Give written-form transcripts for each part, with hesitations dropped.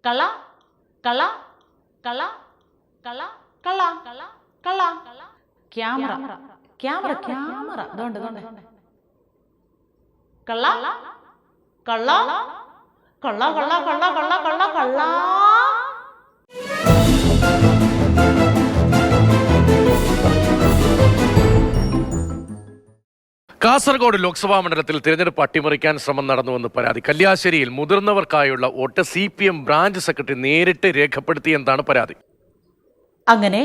കള കള കള കള കള കള കള ക്യാമറ ക്യാമറ ക്യാമറ ഇതുണ്ട് കള്ള കള്ള കള്ള കള്ള കള്ള കള്ള കള്ള കള്ള. കാസർഗോഡ് ലോക്സഭാ മണ്ഡലത്തിൽ തിരഞ്ഞെടുപ്പ് അട്ടിമറിക്കാൻ ശ്രമം നടന്നുവെന്ന് പരാതി. കല്യാശ്ശേരിയിൽ മുതിർന്നവർക്കായുള്ള വോട്ട് CPM ബ്രാഞ്ച് സെക്രട്ടറി നേരിട്ട് രേഖപ്പെടുത്തിയെന്നാണ് പരാതി. അങ്ങനെ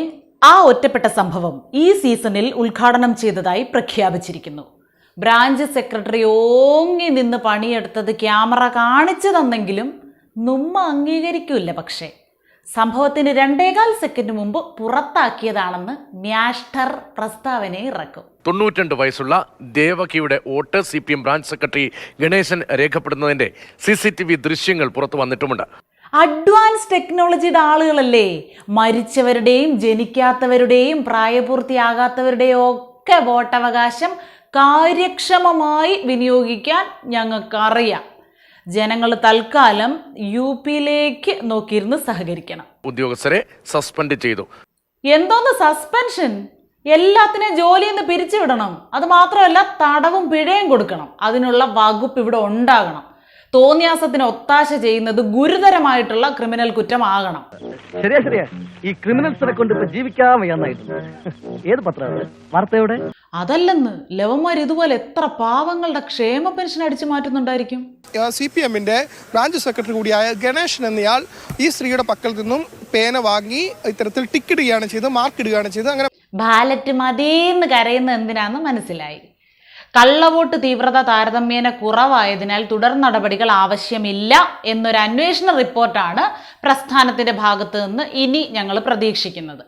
ആ ഒറ്റപ്പെട്ട സംഭവം ഈ സീസണിൽ ഉദ്ഘാടനം ചെയ്തതായി പ്രഖ്യാപിച്ചിരിക്കുന്നു. ബ്രാഞ്ച് സെക്രട്ടറി ഓങ്ങി നിന്ന് പണിയെടുത്തത് ക്യാമറ കാണിച്ചു തന്നെങ്കിലും നുമ്മ അംഗീകരിക്കില്ല. പക്ഷേ സംഭവത്തിന് 2.25 സെക്കൻഡ് മുമ്പ് പുറത്താക്കിയതാണെന്ന് മ്യാസ്റ്റർ പ്രസ്താവന ഇറക്കും. 92 വയസ്സുള്ള ദേവകിയുടെ vote CPM branch secretary Ganeshan രേഖപ്പെടുന്നതിന്റെ CCTV ദൃശ്യങ്ങൾ പുറത്തു വന്നിട്ടുമുണ്ട്. അഡ്വാൻസ് ടെക്നോളജിയുടെ ആളുകളല്ലേ. മരിച്ചവരുടെയും ജനിക്കാത്തവരുടെയും പ്രായപൂർത്തിയാകാത്തവരുടെയും ഒക്കെ വോട്ടവകാശം കാര്യക്ഷമമായി വിനിയോഗിക്കാൻ ഞങ്ങൾക്കറിയാം. ജനങ്ങൾ തൽക്കാലം UPയിലേക്ക് നോക്കിയിരുന്ന് സഹകരിക്കണം. ഉദ്യോഗസ്ഥരെ സസ്പെൻഡ് ചെയ്തു. എന്തോന്ന് സസ്പെൻഷൻ? എല്ലാത്തിനെയും ജോലിയിൽ നിന്ന് പിരിച്ചുവിടണം. അത് മാത്രമല്ല തടവും പിഴയും കൊടുക്കണം. അതിനുള്ള വകുപ്പ് ഇവിടെ ഉണ്ടാകണം. തോന്നിയാസത്തിന് ഒത്താശ ചെയ്യുന്നത് ഗുരുതരമായിട്ടുള്ള ക്രിമിനൽ കുറ്റമാകണം. ശരിയാ ഈ ക്രിമിനൽസിനെ കൊണ്ട് ഇപ്പൊ ജീവിക്കാൻ വയ്യാന്നായിട്ട്. ഏത് പത്രമാണ് വാർത്തയുടെ? അതല്ലെന്ന് ലവന്മാർ ഇതുപോലെ എത്ര പാവങ്ങളുടെ ക്ഷേമ പെൻഷൻ അടിച്ചു മാറ്റുന്നുണ്ടായിരിക്കും. CPMന്റെ ബ്രാഞ്ച് സെക്രട്ടറി കൂടിയായ ഗണേശൻ എന്നയാൾ ഈ സ്ത്രീയുടെ പക്കൽ നിന്നും പേന വാങ്ങി ഇത്തരത്തിൽ ടിക്കിടുകയാണ് ചെയ്ത് മാർക്കിടുകയാണ് ചെയ്ത്. അങ്ങനെ ബാലറ്റ് മതിയെന്ന് കരയുന്ന എന്തിനാന്ന് മനസ്സിലായി. കള്ളവോട്ട് തീവ്രത താരതമ്യേന കുറവായതിനാൽ തുടർ നടപടികൾ ആവശ്യമില്ല എന്നൊരു അന്വേഷണ റിപ്പോർട്ടാണ് പ്രസ്ഥാനത്തിന്റെ ഭാഗത്ത് നിന്ന് ഇനി ഞങ്ങൾ പ്രതീക്ഷിക്കുന്നത്.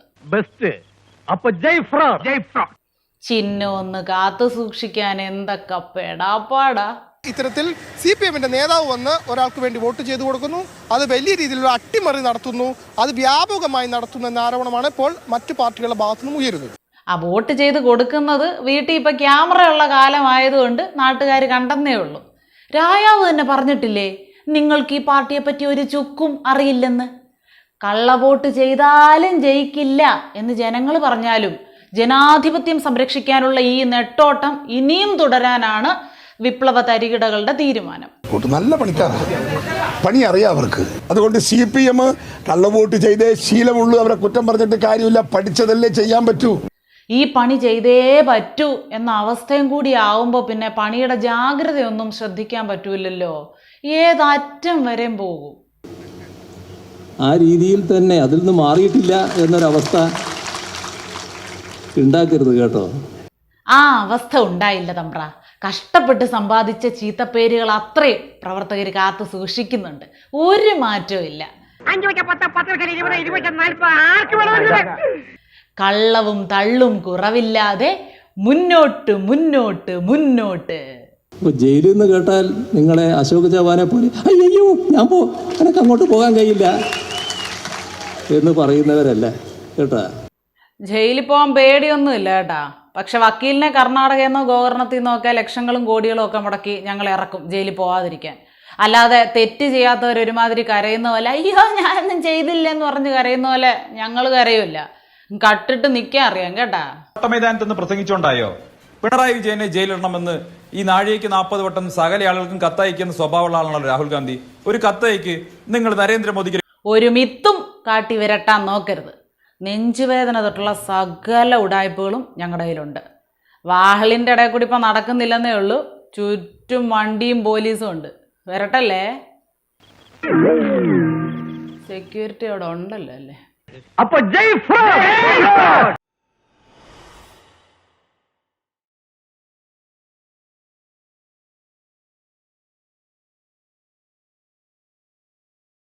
ചിഹ്നം ഒന്ന് കാത്തു സൂക്ഷിക്കാൻ എന്തൊക്കെ പെടാപ്പാടാ. ഇത്തരത്തിൽ CPMന്റെ നേതാവ് വന്ന് ഒരാൾക്ക് വേണ്ടി വോട്ട് ചെയ്തു കൊടുക്കുന്നു. അത് വലിയ രീതിയിലുള്ള അട്ടിമറി നടത്തുന്നു. അത് വ്യാപകമായി നടത്തുന്നു എന്ന ആരോപണമാണ് ഇപ്പോൾ മറ്റു പാർട്ടികളുടെ ഭാഗത്തുനിന്നും ഉയരുന്നത്. ആ വോട്ട് ചെയ്ത് കൊടുക്കുന്നത് വീട്ടിൽ ഇപ്പം ക്യാമറ ഉള്ള കാലമായതുകൊണ്ട് നാട്ടുകാർ കണ്ടെന്നേ ഉള്ളൂ. രായാവ് തന്നെ പറഞ്ഞിട്ടില്ലേ നിങ്ങൾക്ക് ഈ പാർട്ടിയെ പറ്റി ഒരു ചുക്കും അറിയില്ലെന്ന്. കള്ളവോട്ട് ചെയ്താലും ജയിക്കില്ല എന്ന് ജനങ്ങൾ പറഞ്ഞാലും ജനാധിപത്യം സംരക്ഷിക്കാനുള്ള ഈ നെട്ടോട്ടം ഇനിയും തുടരാനാണ് വിപ്ലവ തരികിടകളുടെ തീരുമാനം. നല്ല പണിക്കാരാണ്, പണി അറിയാം അവർക്ക്. അതുകൊണ്ട് CPM കള്ളവോട്ട് ചെയ്തേ ശീലമുള്ളൂ. അവരെ കുറ്റം പറഞ്ഞിട്ട് കാര്യമില്ല, പഠിച്ചതല്ലേ ചെയ്യാൻ പറ്റൂ. ഈ പണി ചെയ്തേ പറ്റൂ എന്ന അവസ്ഥയും കൂടി ആവുമ്പോൾ പിന്നെ പണിയുടെ ജാഗ്രതയൊന്നും ശ്രദ്ധിക്കാൻ പറ്റൂലല്ലോ. ഏതറ്റം വരെയും പോകും. ആ രീതിയിൽ തന്നെ അതിൽ നിന്ന് മാറിയിട്ടില്ല എന്നൊരവസ്ഥ ഉണ്ടാക്കരുത് കേട്ടോ. ആ അവസ്ഥ ഉണ്ടായില്ല തമ്പ്ര. കഷ്ടപ്പെട്ട് സമ്പാദിച്ച ചീത്തപ്പേരുകൾ അത്രയും പ്രവർത്തകർ കാത്തു സൂക്ഷിക്കുന്നുണ്ട്. ഒരു മാറ്റവും ഇല്ല. കള്ളവും തള്ളും കുറവില്ലാതെ മുന്നോട്ട് മുന്നോട്ട് മുന്നോട്ട്. ജയിലിൽ നിന്ന് കേട്ടാൽ നിങ്ങളെ അശോക് ചവാനെ പോലെ അയ്യോ ഞാൻ എനിക്ക് അങ്ങോട്ട് പോകാൻ കഴിയില്ല എന്ന് പറയുന്നവരല്ല കേട്ടാ. ജയിലിൽ പോകാൻ പേടിയൊന്നുമില്ല കേട്ടാ. പക്ഷെ വക്കീലിനെ കർണാടകയിൽ നിന്നോ ഗോകർണത്തിൽ നിന്നോ ഒക്കെ ലക്ഷങ്ങളും കോടികളും ഒക്കെ മുടക്കി ഞങ്ങൾ ഇറക്കും ജയിലിൽ പോവാതിരിക്കാൻ. അല്ലാതെ തെറ്റ് ചെയ്യാത്തവർ ഒരുമാതിരി കരയുന്ന പോലെ അയ്യോ ഞാനൊന്നും ചെയ്തില്ലെന്ന് പറഞ്ഞ് കരയുന്ന പോലെ ഞങ്ങൾ കരയില്ല. കട്ടിട്ട് നിൽക്കാൻ അറിയാം കേട്ടാ. മൈതാനത്ത് നിന്ന് പ്രസംഗിച്ചോണ്ടായോ പിണറായി വിജയനെ ജയിലിടണമെന്ന് ഈ നാഴികയ്ക്ക് 40 വട്ടം സകല ആളുകൾക്കും കത്തയക്കുന്ന സ്വഭാവമുള്ള ആളാണല്ലോ രാഹുൽ ഗാന്ധി. ഒരു കത്തയക്ക് നിങ്ങൾ നരേന്ദ്രമോദിക്ക് ഒരു മിത്തും കാട്ടി വിരട്ടാൻ നോക്കരുത്. നെഞ്ചുവേദന തൊട്ടുള്ള സകല ഉടായ്പകളും ഞങ്ങളുടെ കയ്യിലുണ്ട്. വാഹലിൻ്റെ ഇടയിൽ കൂടി ഇപ്പം നടക്കുന്നില്ലെന്നേ ഉള്ളൂ. ചുറ്റും വണ്ടിയും പോലീസും ഉണ്ട്. വരട്ടല്ലേ, സെക്യൂരിറ്റി അവിടെ ഉണ്ടല്ലോ അല്ലേ. അപ്പൊ ജയ്